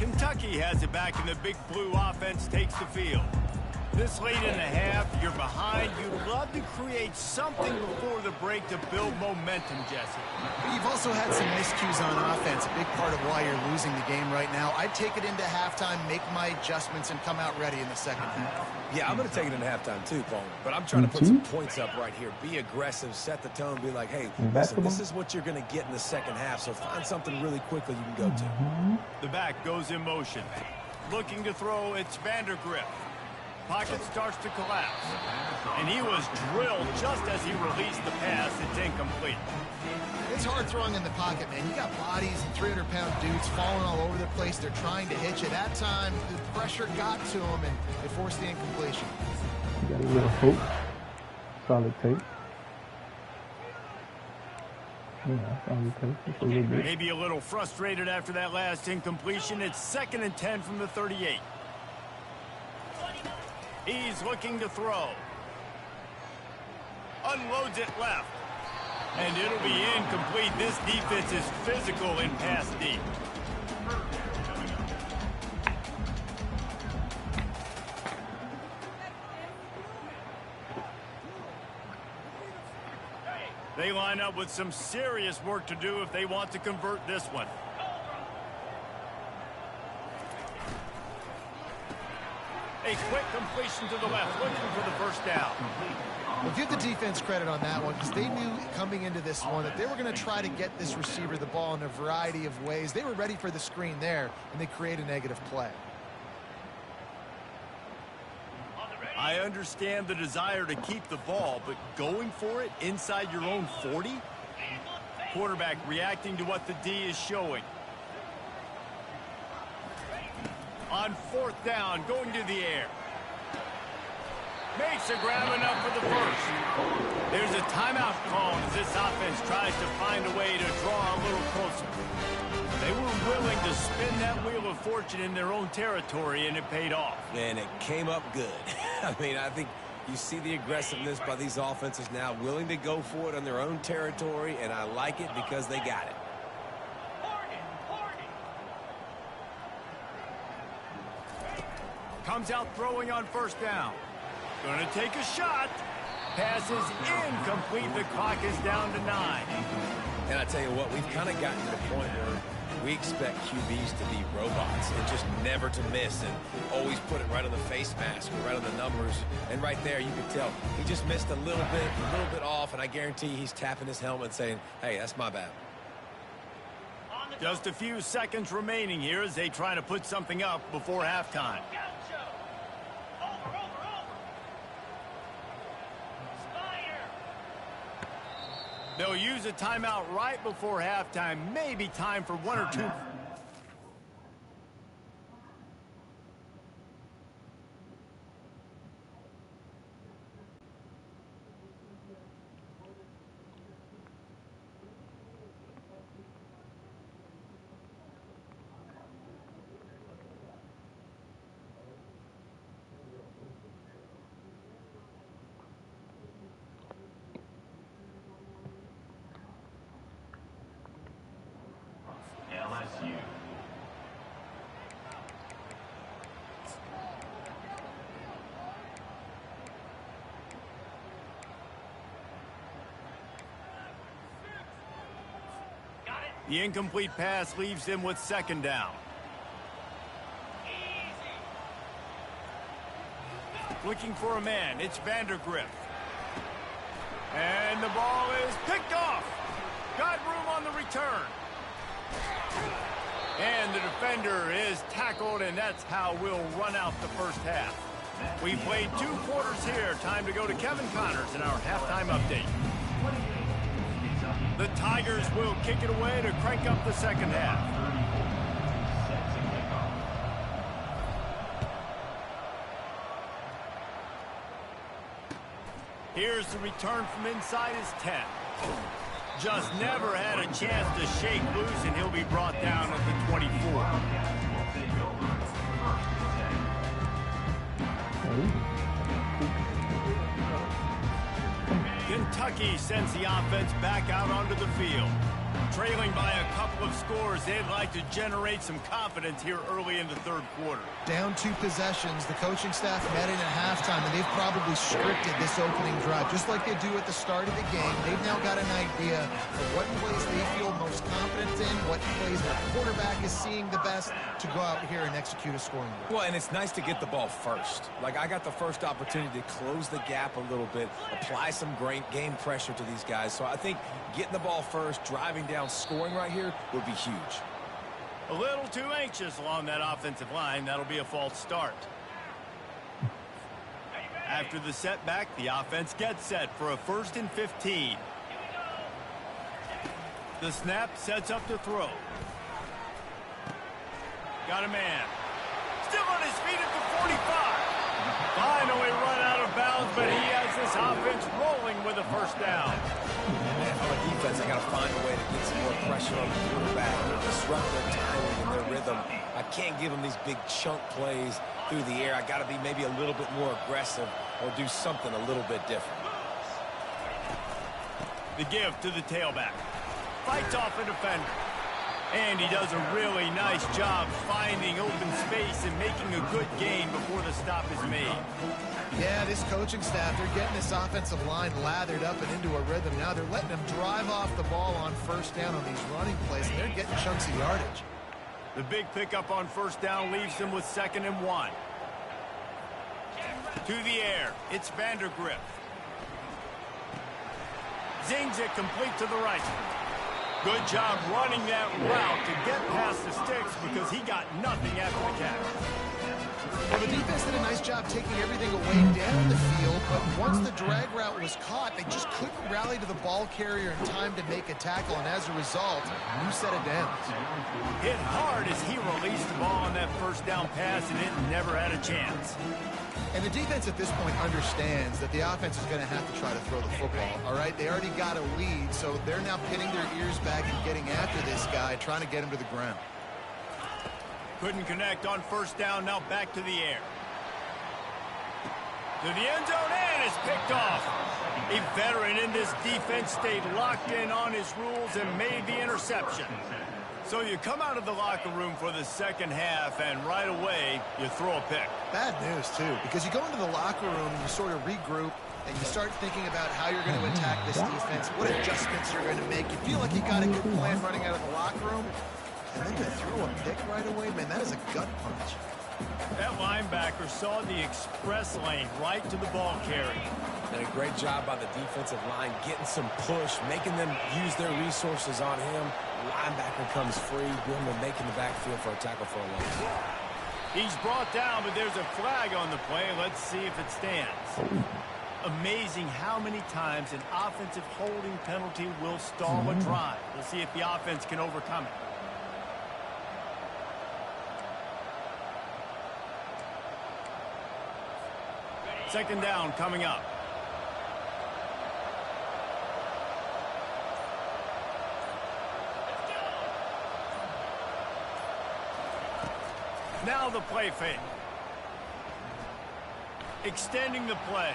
Kentucky has it back, and the Big Blue offense takes the field. This late in the half, you're behind. You'd love to create something before the break to build momentum, Jesse. You've also had some miscues on offense, a big part of why you're losing the game right now. I'd take it into halftime, make my adjustments, and come out ready in the second half. Yeah, I'm going to take it into halftime too, Paul. But I'm trying to put some points up right here. Be aggressive, set the tone, be like, hey, listen, this is what you're going to get in the second half, so find something really quickly you can go to. The back goes in motion. Looking to throw, it's Vandergrift. Pocket starts to collapse. And he was drilled just as he released the pass. It's incomplete. It's hard throwing in the pocket, man. You got bodies and 300-pound dudes falling all over the place. They're trying to hit you. That time, the pressure got to them, and they forced the incompletion. You got a little hope. Solid tape. Yeah, solid tape. Just a little bit. Maybe a little frustrated after that last incompletion. It's 2nd and 10 from the 38. He's looking to throw. Unloads it left. And it'll be incomplete. This defense is physical in pass deep. They line up with some serious work to do if they want to convert this one. A quick completion to the left, looking for the first down. Well, give the defense credit on that one, because they knew coming into this one that they were going to try to get this receiver the ball in a variety of ways. They were ready for the screen there, and they create a negative play. I understand the desire to keep the ball, but going for it inside your own 40? Quarterback reacting to what the D is showing. On 4th down, going to the air. Makes a grab enough for the first. There's a timeout call as this offense tries to find a way to draw a little closer. They were willing to spin that wheel of fortune in their own territory, and it paid off. And it came up good. I mean, I think you see the aggressiveness by these offenses now, willing to go for it on their own territory, and I like it because they got it. Comes out throwing on 1st down. Gonna take a shot. Pass is incomplete. The clock is down to 9. And I tell you what, we've kind of gotten to the point where we expect QBs to be robots and just never to miss and always put it right on the face mask or right on the numbers. And right there, you can tell he just missed a little bit off, and I guarantee he's tapping his helmet saying, hey, that's my bad. Just a few seconds remaining here as they try to put something up before halftime. They'll use a timeout right before halftime. Maybe time for 1 or 2. The incomplete pass leaves them with 2nd down. Looking for a man. It's Vandergrift. And the ball is picked off. Got room on the return. And the defender is tackled, and that's how we'll run out the first half. We played 2 quarters here. Time to go to Kevin Connors in our halftime update. The Tigers will kick it away to crank up the second half. Here's the return from inside his 10. Just never had a chance to shake loose, and he'll be brought down at the 24. Kentucky sends the offense back out onto the field. Trailing by a couple couple of scores they'd like to generate some confidence here early in the third quarter. Down 2 possessions, the coaching staff met in at halftime, and they've probably scripted this opening drive, just like they do at the start of the game. They've now got an idea of what plays they feel most confident in, what plays their quarterback is seeing the best to go out here and execute a scoring drive. Well, and it's nice to get the ball first. Like, I got the first opportunity to close the gap a little bit, apply some great game pressure to these guys. So I think getting the ball first, driving down, scoring right here would be huge. A little too anxious along that offensive line. That'll be a false start. After the setback, the offense gets set for a 1st and 15. The snap sets up to throw. Got a man. Still on his feet at the 45. Finally run out of bounds, but he has this offense rolling with a first down. Man, on the defense, I got to find a way to get some more pressure on the quarterback, disrupt their timing and their rhythm. I can't give them these big chunk plays through the air. I got to be maybe a little bit more aggressive or do something a little bit different. The give to the tailback. Fights off a defender. And he does a really nice job finding open space and making a good gain before the stop is made. Yeah, this coaching staff, they're getting this offensive line lathered up and into a rhythm. Now they're letting them drive off the ball on first down on these running plays, and they're getting chunks of yardage. The big pickup on first down leaves them with 2nd and 1. To the air, it's Vandergriff. Zings it complete to the right. Good job running that route to get past the sticks because he got nothing after the catch. Well, the defense did a nice job taking everything away down the field, but once the drag route was caught, they just couldn't rally to the ball carrier in time to make a tackle, and as a result, new set of downs. Hit hard as he released the ball on that first down pass, and it never had a chance. And the defense at this point understands that the offense is going to have to try to throw the football, all right? They already got a lead, so they're now pinning their ears back and getting after this guy, trying to get him to the ground. Couldn't connect on first down, now back to the air. To the end zone, and it's picked off. A veteran in this defense stayed locked in on his rules and made the interception. So you come out of the locker room for the second half, and right away, you throw a pick. Bad news, too, because you go into the locker room and you sort of regroup, and you start thinking about how you're going to attack this defense, what adjustments you're going to make. You feel like you got a good plan running out of the locker room, and then to throw a pick right away, man, that is a gut punch. That linebacker saw the express lane right to the ball carrier. And a great job by the defensive line getting some push, making them use their resources on him. Linebacker comes free, going to making the backfield for a tackle for a loss. He's brought down, but there's a flag on the play. Let's see if it stands. Amazing how many times an offensive holding penalty will stall a drive. We'll see if the offense can overcome it. Second down coming up. Now the play fake. Extending the play.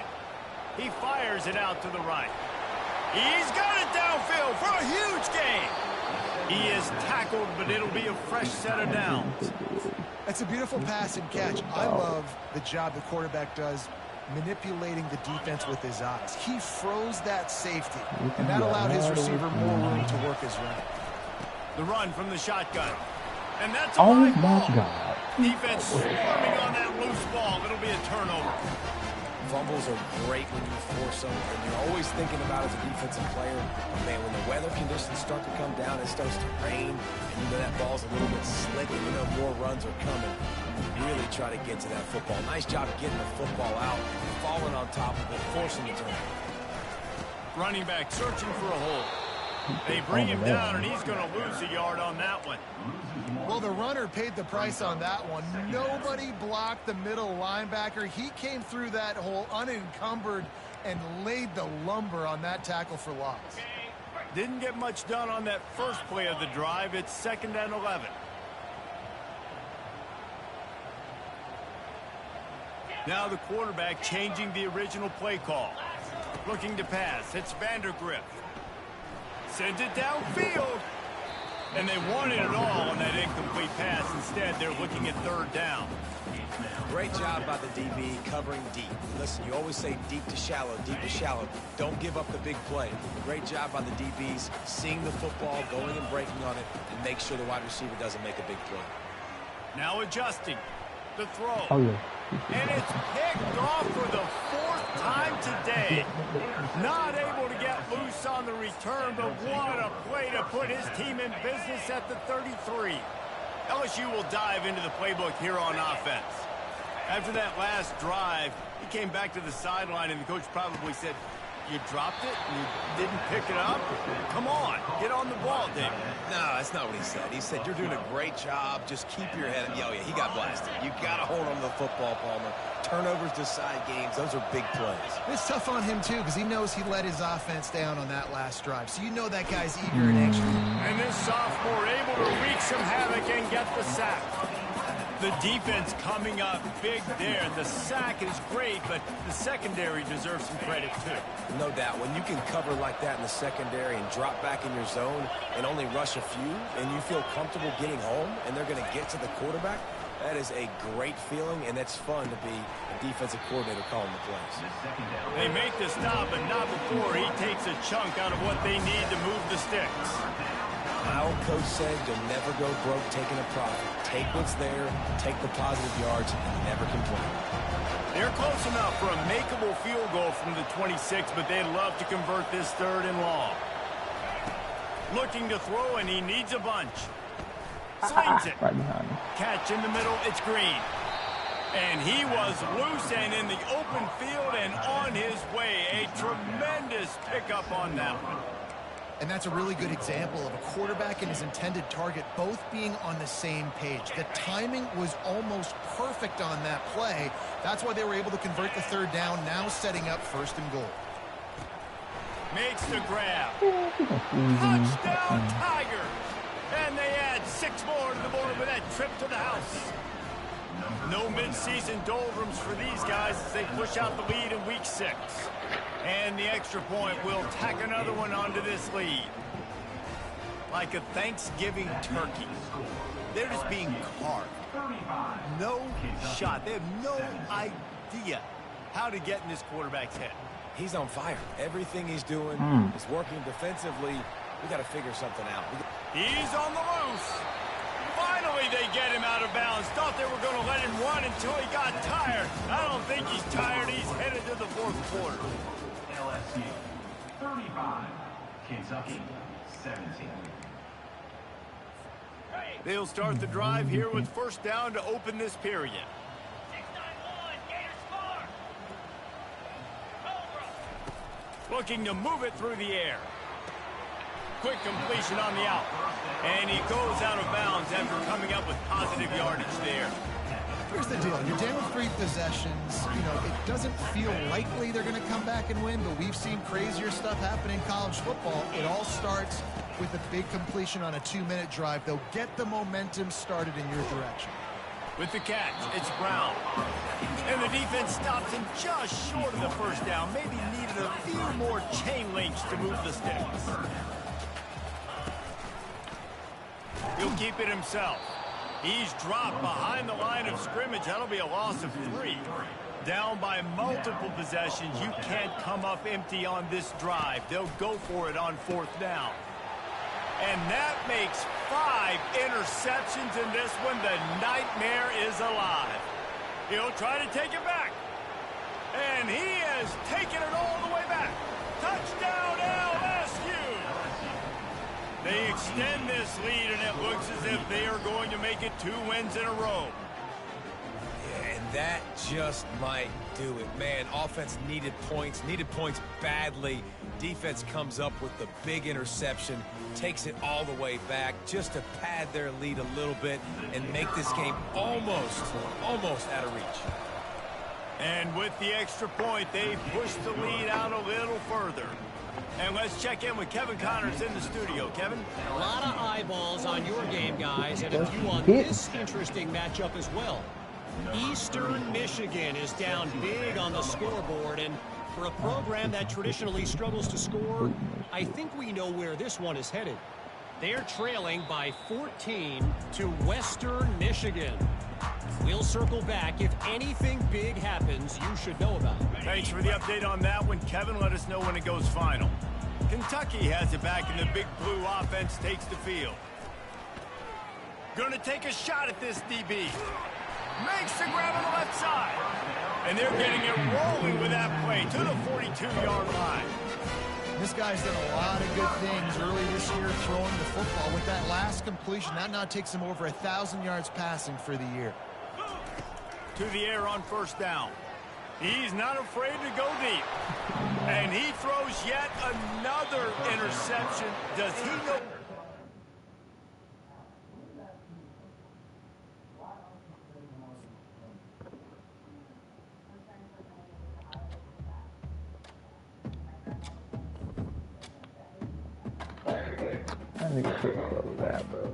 He fires it out to the right. He's got it downfield for a huge gain. He is tackled, but it'll be a fresh set of downs. That's a beautiful pass and catch. I love the job the quarterback does manipulating the defense with his eyes. He froze that safety, and that allowed his receiver more room to work his route. The run from the shotgun. And that's a Oh high my ball. God. Defense swarming on that loose ball. It'll be a turnover. Fumbles are great when you force them, and you're always thinking about as a defensive player, but man, when the weather conditions start to come down, it starts to rain, and you know that ball's a little bit slick, and you know more runs are coming. Really try to get to that football. Nice job getting the football out, falling on top of it, forcing the turnover. Running back searching for a hole. They bring him down, and he's going to lose a yard on that one. Well, the runner paid the price on that one. Nobody blocked the middle linebacker. He came through that hole unencumbered and laid the lumber on that tackle for loss. Didn't get much done on that first play of the drive. It's 2nd and 11. Now the quarterback changing the original play call. Looking to pass. It's Vandergriff. Sends it downfield. And they wanted it all on that incomplete pass. Instead, they're looking at third down. Great job by the DB covering deep. Listen, you always say deep to shallow, deep to shallow. Don't give up the big play. Great job by the DBs seeing the football, going and breaking on it, and make sure the wide receiver doesn't make a big play. Now adjusting the throw. Oh, yeah. And it's picked off for the fourth time today. Not able to get loose on the return, but what a play to put his team in business at the 33. LSU will dive into the playbook here on offense. After that last drive, he came back to the sideline, and the coach probably said, "You dropped it? You didn't pick it up? Come on, get on the ball, David." No, that's not what he said. He said, "You're doing a great job. Just keep your head." Oh, yeah, he got blasted. You got to hold on to the football, Palmer. Turnovers decide games. Those are big plays. It's tough on him, too, because he knows he let his offense down on that last drive. So you know that guy's eager and anxious. And this sophomore able to wreak some havoc and get the sack. The defense coming up big there. The sack is great, but the secondary deserves some credit, too. No doubt. When you can cover like that in the secondary and drop back in your zone and only rush a few, and you feel comfortable getting home, and they're going to get to the quarterback, that is a great feeling, and it's fun to be a defensive coordinator calling the plays. They make the stop, but not before he takes a chunk out of what they need to move the sticks. My old coach said, "You'll never go broke taking a profit. Take what's there, take the positive yards, and never complain." They're close enough for a makeable field goal from the 26, but they'd love to convert this 3rd and long. Looking to throw, and he needs a bunch. Slings it. Right behind him. Catch in the middle, it's Green. And he was loose and in the open field and on his way. A tremendous pickup on that one. And that's a really good example of a quarterback and his intended target both being on the same page. The timing was almost perfect on that play. That's why they were able to convert the 3rd down, now setting up 1st and goal. Makes the grab. Touchdown, Tiger! And they add 6 more to the board with that trip to the house. No midseason doldrums for these guys as they push out the lead in week 6. And the extra point will tack another one onto this lead. Like a Thanksgiving turkey. They're just being carved. No shot. They have no idea how to get in this quarterback's head. He's on fire. Everything he's doing is working defensively. We got to figure something out. He's on the loose. Finally, they get him out of bounds. Thought they were going to let him run until he got tired. I don't think he's tired. He's headed to the 4th quarter. LSU 35, Kentucky 17. They'll start the drive here with 1st down to open this period. 6-9-1, Gators score. Looking to move it through the air. Quick completion on the out. And he goes out of bounds after coming up with positive yardage there. Here's the deal. You're down 3 possessions. You know, it doesn't feel likely they're going to come back and win, but we've seen crazier stuff happen in college football. It all starts with a big completion on a 2-minute drive. They'll get the momentum started in your direction. With the catch, it's Brown. And the defense stops him just short of the 1st down. Maybe needed a few more chain links to move the sticks. He'll keep it himself. He's dropped behind the line of scrimmage. That'll be a loss of 3. Down by multiple possessions. You can't come up empty on this drive. They'll go for it on 4th down. And that makes 5 interceptions in this one. The nightmare is alive. He'll try to take it back. And he has taken it all the way back. Touchdown, LSU! They extend this lead, and it looks as if they are going to make it 2 wins in a row. Yeah, and that just might do it. Man, offense needed points badly. Defense comes up with the big interception, takes it all the way back just to pad their lead a little bit and make this game almost out of reach. And with the extra point, they push the lead out a little further. And let's check in with Kevin Connors in the studio. Kevin? A lot of eyeballs on your game, guys, and a few on this interesting matchup as well. Eastern Michigan is down big on the scoreboard, and for a program that traditionally struggles to score, I think we know where this one is headed. They're trailing by 14 to Western Michigan. We'll circle back. If anything big happens, you should know about it. Thanks for the update on that one, Kevin. Let us know when it goes final. Kentucky has it back, and the big blue offense takes the field. Gonna take a shot at this DB. Makes the grab on the left side. And they're getting it rolling with that play to the 42-yard line. This guy's done a lot of good things early this year throwing the football. With that last completion, that now takes him over 1,000 yards passing for the year. To the air on first down. He's not afraid to go deep. And he throws yet another interception. Does he know? That nigga took all of that, bro.